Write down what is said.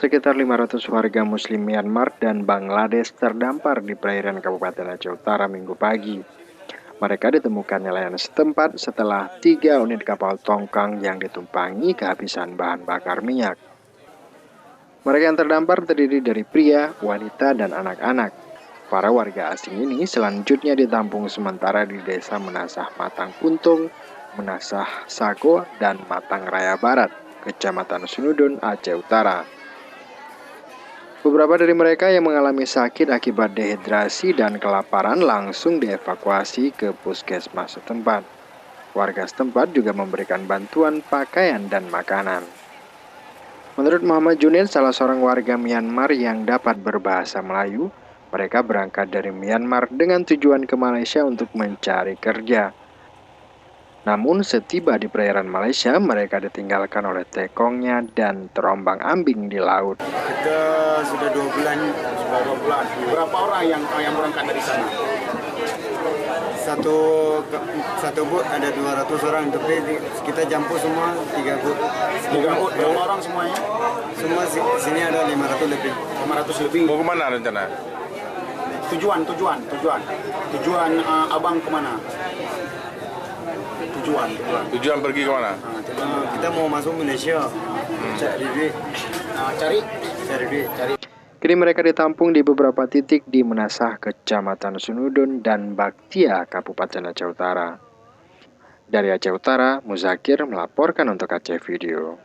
Sekitar 500 warga Muslim Myanmar dan Bangladesh terdampar di perairan Kabupaten Aceh Utara Minggu pagi. Mereka ditemukan nelayan setempat setelah 3 unit kapal tongkang yang ditumpangi kehabisan bahan bakar minyak. Mereka yang terdampar terdiri dari pria, wanita, dan anak-anak. Para warga asing ini selanjutnya ditampung sementara di desa Menasah Matang Puntung, Menasah Sago, dan Matang Raya Barat, Kecamatan Sunudun, Aceh Utara. Beberapa dari mereka yang mengalami sakit akibat dehidrasi dan kelaparan langsung dievakuasi ke puskesmas setempat. Warga setempat juga memberikan bantuan pakaian dan makanan. Menurut Muhammad Junid, salah seorang warga Myanmar yang dapat berbahasa Melayu, mereka berangkat dari Myanmar dengan tujuan ke Malaysia untuk mencari kerja. Namun setiba di perairan Malaysia, mereka ditinggalkan oleh tekongnya dan terombang-ambing di laut. Kita sudah 2 bulan. Berapa orang yang berangkat dari sana? Satu boot ada 200 orang, tapi kita jemput semua 3 boot. 3 boot, berapa orang semuanya? Semua sini ada 500 lebih. 500 lebih. Mau kemana rencana? Tujuan abang kemana? Tujuan pergi kemana? Kita mau masuk Malaysia. Cari duit. Kini mereka ditampung di beberapa titik di Menasah, Kecamatan Sunudun, dan Baktia, Kabupaten Aceh Utara. Dari Aceh Utara, Muzakir melaporkan untuk Aceh Video.